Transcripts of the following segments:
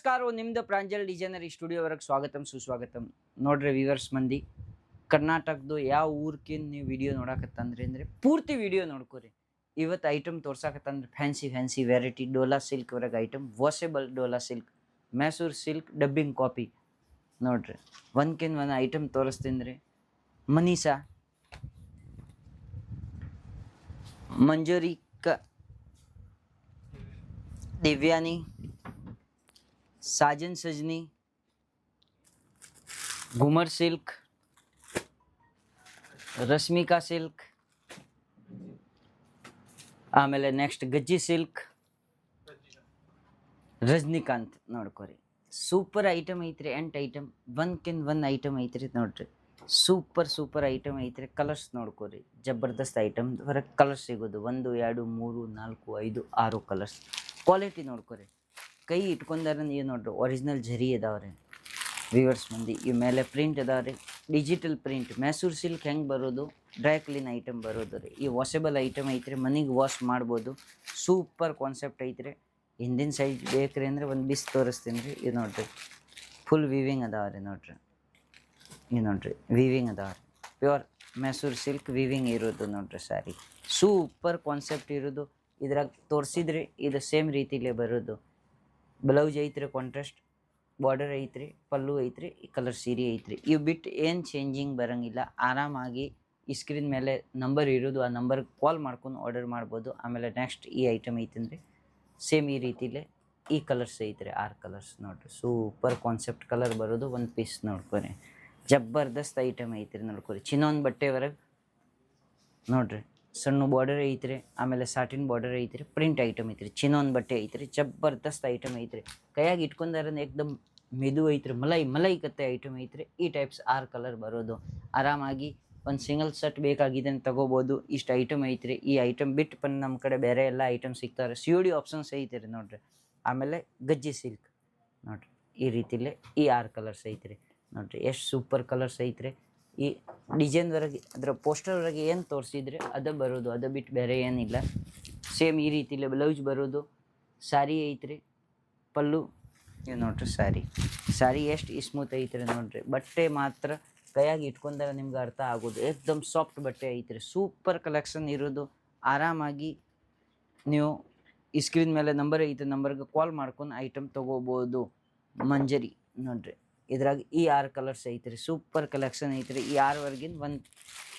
ನಮಸ್ಕಾರ ನಿಮ್ದು ಪ್ರಾಂಜಲ್ ಡಿಸೈನರ್ ಸ್ಟುಡಿಯೋವರೆಗೆ ಸ್ವಾಗತಂ ಸುಸ್ವಾಗತಂ. ನೋಡ್ರಿ ವ್ಯೂವರ್ಸ್ ಮಂದಿ, ಕರ್ನಾಟಕದ್ದು ಯಾವ ಊರ್ಕಿನ್ ನೀವು ವಿಡಿಯೋ ನೋಡಕತ್ತಂದ್ರೆ ಪೂರ್ತಿ ವಿಡಿಯೋ ನೋಡ್ಕೊರಿ. ಇವತ್ತು ಐಟಮ್ ತೋರ್ಸಾಕತ್ತಂದ್ರೆ ಫ್ಯಾನ್ಸಿ ವೆರೈಟಿ ಡೋಲಾ ಸಿಲ್ಕ್ ವರೆಗೆ item, washable Dola silk, Mysore silk dubbing copy. ನೋಡ್ರಿ ಒಂದ್ಕಿನ್ ಒಂದು ಐಟಮ್ ತೋರಿಸ್ತೀನಿ ರೀ. ಮನೀಷಾ, ಮಂಜೂರಿಕ, ದಿವ್ಯಾನಿ, साजन सजनी, घूमर सिल्क, रश्मिका सिल्क, ಆಮೇಲೆ ನೆಕ್ಸ್ಟ್ ಗಜ್ಜಿ ಸಿಲ್ಕ್, ರಜನಿಕಾಂತ್. ನೋಡ್ಕೊರಿ ಸೂಪರ್ ಐಟಮ್ ಐತ್ರಿ. 8 ಐಟಮ್, ಒಂದ್ಕಿನ್ ಒಂದು ಐಟಮ್ ಐತ್ರಿ. ನೋಡ್ರಿ ಸೂಪರ್ ಐಟಮ್ ಐತ್ರಿ. ಕಲರ್ಸ್ ನೋಡ್ಕೊರಿ, ಜಬರ್ದಸ್ತ್ ಐಟಮ್ ಹೊರಗೆ ಕಲರ್ಸ್ ಸಿಗೋದು 1 2 3 4 5 6 ಕಲರ್ಸ್. ಕ್ವಾಲಿಟಿ ನೋಡ್ಕೊರಿ, ಕೈ ಇಟ್ಕೊಂಡಾರ ನೀವು ನೋಡ್ರಿ ಒರಿಜಿನಲ್ ಜರಿ ಅದಾವ್ರಿ ವ್ಯೂವರ್ಸ್ ಮಂದಿ. ಈ ಮೇಲೆ ಪ್ರಿಂಟ್ ಅದಾವ್ರಿ, ಡಿಜಿಟಲ್ ಪ್ರಿಂಟ್. ಮೈಸೂರು ಸಿಲ್ಕ್ ಹೆಂಗೆ ಬರೋದು, ಡ್ರೈ ಕ್ಲೀನ್ ಐಟಮ್ ಬರೋದು ರೀ. ಈ ವಾಷೆಬಲ್ ಐಟಮ್ ಐತ್ರಿ, ಮನೆಗೆ ವಾಶ್ ಮಾಡ್ಬೋದು. ಸೂಪರ್ ಕಾನ್ಸೆಪ್ಟ್ ಐತ್ರಿ. ಹಿಂದಿನ ಸೈಡ್ ಬೇಕ್ರಿ ಅಂದ್ರೆ ಒಂದು ಬಿಸ್ ತೋರಿಸ್ತೀನಿ ರೀ. ಇದು ನೋಡ್ರಿ ಫುಲ್ ವೀವಿಂಗ್ ಅದಾವ್ರಿ. ನೋಡ್ರಿ ಇದು ನೋಡ್ರಿ ವೀವಿಂಗ್ ಅದಾವ್ರಿ, ಪ್ಯೂರ್ ಮೈಸೂರು ಸಿಲ್ಕ್ ವೀವಿಂಗ್ ಇರೋದು ನೋಡ್ರಿ. ಸ್ಯಾರಿ ಸೂಪರ್ ಕಾನ್ಸೆಪ್ಟ್ ಇರೋದು. ಇದ್ರಾಗ ತೋರಿಸಿದ್ರಿ ಇದು ಸೇಮ್ ರೀತಿಲೇ ಬರೋದು. ಬ್ಲೌಸ್ ಐತ್ರಿ, ಕಾಂಟ್ರಾಸ್ಟ್ ಬಾರ್ಡರ್ ಐತ್ರಿ, ಪಲ್ಲು ಐತ್ರಿ, ಈ ಕಲರ್ ಸೀರೆ ಐತ್ರಿ. ಇವು ಬಿಟ್ಟು ಏನು ಚೇಂಜಿಂಗ್ ಬರೋಂಗಿಲ್ಲ. ಆರಾಮಾಗಿ ಈ ಸ್ಕ್ರೀನ್ ಮೇಲೆ ನಂಬರ್ ಇರೋದು, ಆ ನಂಬರ್ಗೆ ಕಾಲ್ ಮಾಡ್ಕೊಂಡು ಆರ್ಡರ್ ಮಾಡ್ಬೋದು. ಆಮೇಲೆ ನೆಕ್ಸ್ಟ್ ಈ ಐಟಮ್ ಐತಂದ್ರೆ ಸೇಮ್ ಈ ರೀತಿಲೇ ಈ ಕಲರ್ಸ್ ಐತ್ರಿ, 6 ಕಲರ್ಸ್. ನೋಡ್ರಿ ಸೂಪರ್ ಕಾನ್ಸೆಪ್ಟ್ ಕಲರ್ ಬರೋದು. ಒಂದು ಪೀಸ್ ನೋಡ್ಕೊರಿ, ಜಬರ್ದಸ್ತ್ ಐಟಮ್ ಐತ್ರಿ. ನೋಡ್ಕೊರಿ ಚಿನ್ನೊಂದು ಬಟ್ಟೆವರೆಗೆ ನೋಡ್ರಿ, ಸಣ್ಣ ಬಾರ್ಡರ್ ಐತ್ರಿ, ಆಮೇಲೆ ಸಾಟಿನ್ ಬಾರ್ಡರ್ ಐತ್ರಿ, ಪ್ರಿಂಟ್ ಐಟಮ್ ಐತ್ರಿ, ಚಿನ್ನೊಂದು ಬಟ್ಟೆ ಐತ್ರಿ. ಜಬರ್ದಸ್ತ್ ಐಟಮ್ ಐತ್ರಿ. ಕೈಯಾಗಿ ಇಟ್ಕೊಂಡಾರನ್ನ ಏಕ್ದಮ್ ಮೆದು ಐತ್ರಿ, ಮಲೈ ಕತ್ತೆ ಐಟಮ್ ಐತ್ರಿ. ಈ ಟೈಪ್ಸ್ 6 ಕಲರ್ ಬರೋದು. ಆರಾಮಾಗಿ ಒಂದು ಸಿಂಗಲ್ ಸೆಟ್ ಬೇಕಾಗಿದೆ ಅಂತ ತೊಗೋಬೋದು. ಇಷ್ಟು ಐಟಮ್ ಐತ್ರಿ. ಈ ಐಟಮ್ ಬಿಟ್ಟು ಬಂದು ನಮ್ಮ ಕಡೆ ಬೇರೆ ಎಲ್ಲ ಐಟಮ್ ಸಿಗ್ತಾರೆ. COD ಆಪ್ಷನ್ಸ್ ಐತ್ರಿ ನೋಡ್ರಿ. ಆಮೇಲೆ ಗಜ್ಜಿ ಸಿಲ್ಕ್ ನೋಡ್ರಿ, ಈ ರೀತಿಲೇ ಈ 6 ಕಲರ್ಸ್ ಐತ್ರಿ. ನೋಡ್ರಿ ಎಷ್ಟು ಸೂಪರ್ ಕಲರ್ಸ್ ಐತ್ರಿ. ಈ ಡಿಸೈನ್ವರೆಗೆ ಅದರ ಪೋಸ್ಟರ್ವರೆಗೆ ಏನು ತೋರಿಸಿದ್ರೆ ಅದು ಬರೋದು, ಅದು ಬಿಟ್ಟು ಬೇರೆ ಏನಿಲ್ಲ. ಸೇಮ್ ಈ ರೀತಿಲೇ ಬ್ಲೌಸ್ ಬರೋದು. ಸ್ಯಾರಿ ಐತ್ರಿ, ಪಲ್ಲು. ಇದು ನೋಡ್ರಿ ಸ್ಯಾರಿ ಎಷ್ಟು ಸ್ಮೂತ್ ಐತ್ರಿ. ನೋಡ್ರಿ ಬಟ್ಟೆ ಮಾತ್ರ ಕೈಯಾಗಿ ಇಟ್ಕೊಂಡಾಗ ನಿಮ್ಗೆ ಅರ್ಥ ಆಗೋದು. ಏಕ್ದಮ್ ಸಾಫ್ಟ್ ಬಟ್ಟೆ ಐತ್ರಿ. ಸೂಪರ್ ಕಲೆಕ್ಷನ್ ಇರೋದು. ಆರಾಮಾಗಿ ನೀವು ಈ ಸ್ಕ್ರೀನ್ ಮೇಲೆ ನಂಬರ್ ಐತೆ, ನಂಬರ್ಗೆ ಕಾಲ್ ಮಾಡ್ಕೊಂಡು ಐಟಮ್ ತೊಗೋಬೋದು. ಮಂಜರಿ ನೋಡ್ರಿ, ಇದ್ರಾಗ ಈ 6 ಕಲರ್ಸ್ ಐತ್ರಿ. ಸೂಪರ್ ಕಲೆಕ್ಷನ್ ಐತ್ರಿ. ಈ 6ವರೆಗಿನ ಒಂದು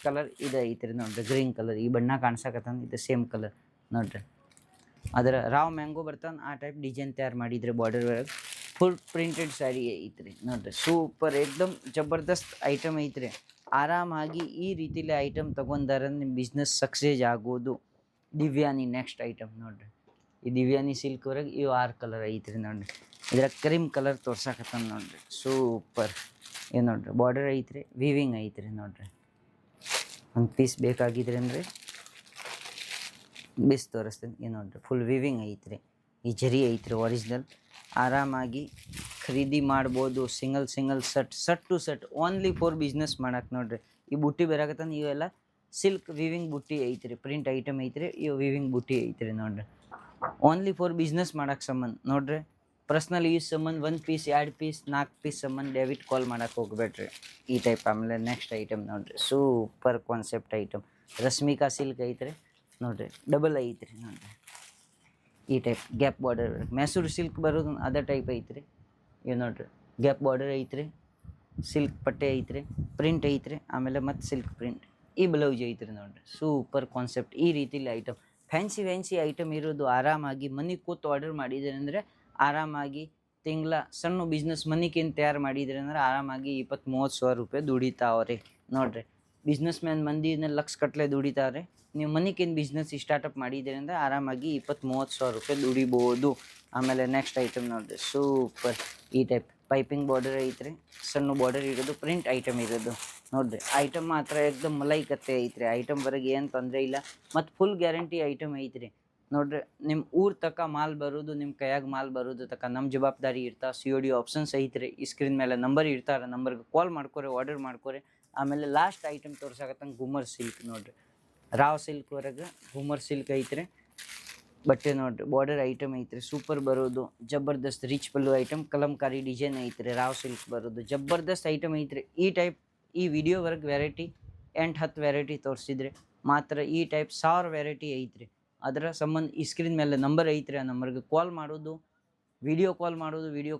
ಕಲರ್ ಇದು ಐತ್ರಿ. ನೋಡ್ರಿ ಗ್ರೀನ್ ಕಲರ್, ಈ ಬಣ್ಣ ಕಾಣ್ಸಕತ್ತಂದು ಇದು ಸೇಮ್ ಕಲರ್. ನೋಡ್ರಿ ಅದರ ರಾವ್ ಮ್ಯಾಂಗೋ ಬರ್ತಾನೆ ಆ ಟೈಪ್ ಡಿಸೈನ್ ತಯಾರು ಮಾಡಿದ್ರಿ. ಬಾರ್ಡರ್ ಒಳಗೆ ಫುಲ್ ಪ್ರಿಂಟೆಡ್ ಸ್ಯಾರಿ ಐತ್ರಿ. ನೋಡ್ರಿ ಸೂಪರ್ ಏಕ್ದಮ್ ಜಬರ್ದಸ್ತ್ ಐಟಮ್ ಐತ್ರಿ. ಆರಾಮಾಗಿ ಈ ರೀತಿಲಿ ಐಟಮ್ ತೊಗೊಂಡಾರ ನಿಮ್ಮ ಬಿಸ್ನೆಸ್ ಸಕ್ಸೇಸ್ ಆಗೋದು. ದಿವ್ಯಾನಿ ನೆಕ್ಸ್ಟ್ ಐಟಮ್ ನೋಡ್ರಿ. ಈ ದಿವ್ಯಾನಿ ಸಿಲ್ಕ್ವರೆಗೆ ಇವು 6 ಕಲರ್ ಐತ್ರಿ. ನೋಡ್ರಿ ಇದ್ರಾಗ ಕ್ರೀಮ್ ಕಲರ್ ತೋರ್ಸಾಕತ್ತಾನ ನೋಡ್ರಿ. ಸೂಪರ್. ಇದು ನೋಡ್ರಿ ಬಾರ್ಡರ್ ಐತ್ರಿ, ವೀವಿಂಗ್ ಐತ್ರಿ. ನೋಡ್ರಿ ಒಂದು ಪೀಸ್ ಬೇಕಾಗಿದ್ರಿ ಅಂದರೆ ಬಿಸ್ ತೋರಿಸ್ತೀನಿ. ಇದು ನೋಡ್ರಿ ಫುಲ್ ವೀವಿಂಗ್ ಐತ್ರಿ. ಈ ಜರಿ ಐತ್ರಿ ಒರಿಜಿನಲ್. ಆರಾಮಾಗಿ ಖರೀದಿ ಮಾಡ್ಬೋದು. Single set two set only for business ಮಾಡಕ್ಕೆ. ನೋಡ್ರಿ ಈ ಬುಟ್ಟಿ ಬರಾಕತ್ತಾನ, ಇವೆಲ್ಲ ಸಿಲ್ಕ್ ವೀವಿಂಗ್ ಬುಟ್ಟಿ ಐತ್ರಿ. ಪ್ರಿಂಟ್ ಐಟಮ್ ಐತ್ರಿ, ಇವು ವೀವಿಂಗ್ ಬುಟ್ಟಿ ಐತ್ರಿ. ನೋಡ್ರಿ ಓನ್ಲಿ ಫಾರ್ ಬಿಸ್ನೆಸ್ ಮಾಡಕ್ಕೆ ಸಂಬಂಧ. ನೋಡ್ರಿ ಪರ್ಸ್ನಲ್ ಯೂಸ್ ಸಂಬಂಧ 1 ಪೀಸ್ 2 ಪೀಸ್ 4 ಪೀಸ್ ಸಂಬಂಧ ಡೆಬಿಟ್ ಕಾಲ್ ಮಾಡಕ್ಕೆ ಹೋಗ್ಬೇಡ್ರಿ. ಈ ಟೈಪ್. ಆಮೇಲೆ ನೆಕ್ಸ್ಟ್ ಐಟಮ್ ನೋಡ್ರಿ super concept item. Rashmika silk ಐತ್ರಿ. ನೋಡ್ರಿ ಡಬಲ್ ಐತ್ರಿ. ನೋಡ್ರಿ ಈ type gap border. Mysuru silk ಬರೋದು ಅದೇ ಟೈಪ್ ಐತ್ರಿ. ಇವು ನೋಡ್ರಿ ಗ್ಯಾಪ್ ಬಾರ್ಡರ್ ಐತ್ರಿ, ಸಿಲ್ಕ್ ಪಟ್ಟೆ ಐತ್ರಿ, ಪ್ರಿಂಟ್ ಐತ್ರಿ, ಆಮೇಲೆ ಮತ್ತು ಸಿಲ್ಕ್ ಪ್ರಿಂಟ್. ಈ ಬ್ಲೌಸ್ ಐತ್ರಿ. ನೋಡ್ರಿ ಸೂಪರ್ ಕಾನ್ಸೆಪ್ಟ್. ಈ ರೀತಿಲಿ ಐಟಮ್ ಫ್ಯಾನ್ಸಿ ಐಟಮ್ ಇರೋದು. ಆರಾಮಾಗಿ ಮನೆಗೆ ಕೂತು ಆರ್ಡರ್ ಮಾಡಿದ್ರೆ ಅಂದರೆ ಆರಾಮಾಗಿ ತಿಂಗಳ ಸಣ್ಣ ಬಿಸ್ನೆಸ್ ಮನೆಗೇನು ತಯಾರು ಮಾಡಿದ್ರಿ ಅಂದ್ರೆ ಆರಾಮಾಗಿ 20-30 ಸಾವಿರ ರೂಪಾಯಿ ದುಡಿತಾವ್ರಿ. ನೋಡ್ರಿ ಬಿಸ್ನೆಸ್ ಮ್ಯಾನ್ ಮಂದಿನ ಲಕ್ಷ ಕಟ್ಲೆ ದುಡಿತಾರೆ. ನೀವು ಮನೆಗೇನು ಬಿಸ್ನೆಸ್ ಸ್ಟಾರ್ಟಪ್ ಮಾಡಿದ್ದೀರಿ ಅಂದರೆ ಆರಾಮಾಗಿ 20-30 ಸಾವಿರ ರೂಪಾಯಿ ದುಡಿಬೋದು. ಆಮೇಲೆ ನೆಕ್ಸ್ಟ್ ಐಟಮ್ ನೋಡ್ರಿ ಸೂಪರ್. ಈ ಟೈಪ್ ಪೈಪಿಂಗ್ ಬಾರ್ಡರ್ ಐತ್ರಿ, ಸಣ್ಣ ಬಾರ್ಡರ್ ಇರೋದು, ಪ್ರಿಂಟ್ ಐಟಮ್ ಇರೋದು. ನೋಡ್ರಿ ಐಟಮ್ ಮಾತ್ರ ಏಕ್ದಮ್ ಮಲೈ ಕತ್ತೆ ಐತ್ರಿ. ಐಟಮ್ ವರೆಗೆ ಏನು ತೊಂದರೆ ಇಲ್ಲ, ಮತ್ತು ಫುಲ್ ಗ್ಯಾರಂಟಿ ಐಟಮ್ ಐತ್ರಿ. ನೋಡ್ರಿ ನಿಮ್ಮ ಊರ ತನಕ ಮಾಲ್ ಬರೋದು, ನಿಮ್ಮ ಕೈಯಾಗ ಮಾಲ್ ಬರೋದು ತನಕ ನಮ್ಮ ಜವಾಬ್ದಾರಿ ಇರ್ತಾ. COD ಆಪ್ಷನ್ಸ್ ಐತ್ರಿ. ಈ ಸ್ಕ್ರೀನ್ ಮೇಲೆ ನಂಬರ್ ಇರ್ತಾರೆ, ನಂಬರ್ಗೆ ಕಾಲ್ ಮಾಡ್ಕೊರಿ, ಆರ್ಡರ್ ಮಾಡ್ಕೊರಿ. ಆಮೇಲೆ ಲಾಸ್ಟ್ ಐಟಮ್ ತೋರ್ಸಾಕತ್ತಂಗೆ ಗುಮ್ಮರ್ ಸಿಲ್ಕ್. ನೋಡ್ರಿ ರಾವ್ ಸಿಲ್ಕ್ವರೆಗೆ ಗುಮ್ಮರ್ ಸಿಲ್ಕ್ ಐತ್ರಿ. ಬಟ್ಟೆ ನೋಡ್ರಿ ಬಾರ್ಡರ್ ಐಟಮ್ ಐತ್ರಿ ಸೂಪರ್ ಬರೋದು ಜಬರ್ದಸ್ತ್ ರಿಚ್ ಪಲ್ಲು ಐಟಮ್ ಕಲಂಕಾರಿ ಡಿಸೈನ್ ಐತ್ರಿ ರಾವ್ ಸಿಲ್ಕ್ ಬರೋದು ಜಬರ್ದಸ್ತ್ ಐಟಮ್ ಐತ್ರಿ ಈ ಟೈಪ್ ಈ ವಿಡಿಯೋವರೆಗೆ ವೆರೈಟಿ 8-10 ವೆರೈಟಿ ತೋರಿಸಿದ್ರೆ ಮಾತ್ರ ಈ ಟೈಪ್ 1000 ವೆರೈಟಿ ಐತ್ರಿ ಅದರ ಸಂಬಂಧ ಈ ಸ್ಕ್ರೀನ್ ಮೇಲೆ ನಂಬರ್ ಐತ್ರಿ ಆ ನಂಬರ್ಗೆ ಕಾಲ್ ಮಾಡೋದು ವಿಡಿಯೋ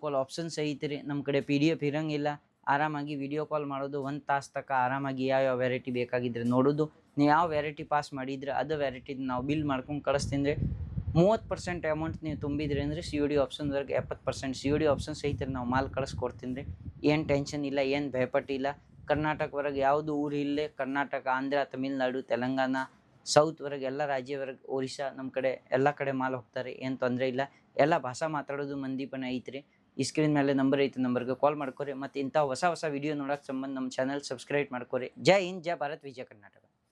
ಕಾಲ್ ಆಪ್ಷನ್ಸ್ ಐತ್ರಿ ನಮ್ಮ ಕಡೆ PDF ಇರಂಗಿಲ್ಲ ಆರಾಮಾಗಿ ವಿಡಿಯೋ ಕಾಲ್ ಮಾಡೋದು 1 ತಾಸು ತನಕ ಆರಾಮಾಗಿ ಯಾವ ವೆರೈಟಿ ಬೇಕಾಗಿದ್ರೆ ನೋಡೋದು ನೀವು ಯಾವ ವೆರೈಟಿ ಪಾಸ್ ಮಾಡಿದ್ರೆ ಅದು ವೆರೈಟಿನ ನಾವು ಬಿಲ್ ಮಾಡ್ಕೊಂಡು ಕಳಿಸ್ತೀನಿ 30% ಅಮೌಂಟ್ ನೀವು ತುಂಬಿದ್ರಿ ಅಂದರೆ COD ಆಪ್ಷನ್ವರೆಗೆ 70% COD ಆಪ್ಷನ್ಸ್ ಐತ್ರಿ ನಾವು ಮಾಲ್ ಕಳಿಸ್ಕೊಡ್ತೀನಿ ರೀ ಏನು ಟೆನ್ಷನ್ ಇಲ್ಲ ಏನು ಭಯಪಟ್ಟಿಲ್ಲ ಕರ್ನಾಟಕವರೆಗೆ ಯಾವುದು ಊರು ಇಲ್ಲೇ ಕರ್ನಾಟಕ ಆಂಧ್ರ ತಮಿಳ್ನಾಡು ತೆಲಂಗಾಣ ಸೌತ್ವರೆಗೆ ಎಲ್ಲ ರಾಜ್ಯವರೆಗೆ ಒರಿಸ್ಸಾ ನಮ್ಮ ಕಡೆ ಎಲ್ಲ ಕಡೆ ಮಾಲ್ ಹೋಗ್ತಾರೆ ಏನು ತೊಂದರೆ ಇಲ್ಲ ಎಲ್ಲ ಭಾಷಾ ಮಾತಾಡೋದು ಮಂದೀಪನ ಐತ್ರಿ ಈ ಸ್ಕ್ರೀನ್ ಮೇಲೆ ನಂಬರ್ ಐತಿ ನಂಬರ್ಗೆ ಕಾಲ್ ಮಾಡ್ಕೊರಿ ಮತ್ತು ಇಂಥ ಹೊಸ ವಿಡಿಯೋ ನೋಡೋಕೆ ಸಂಬಂಧ ನಮ್ಮ ಚಾನಲ್ ಸಬ್ಸ್ಕ್ರೈಬ್ ಮಾಡ್ಕೊರಿ ಜೈ ಹಿಂದ್ ಜೈ ಭಾರತ್ ವಿಜಯ ಕರ್ನಾಟಕ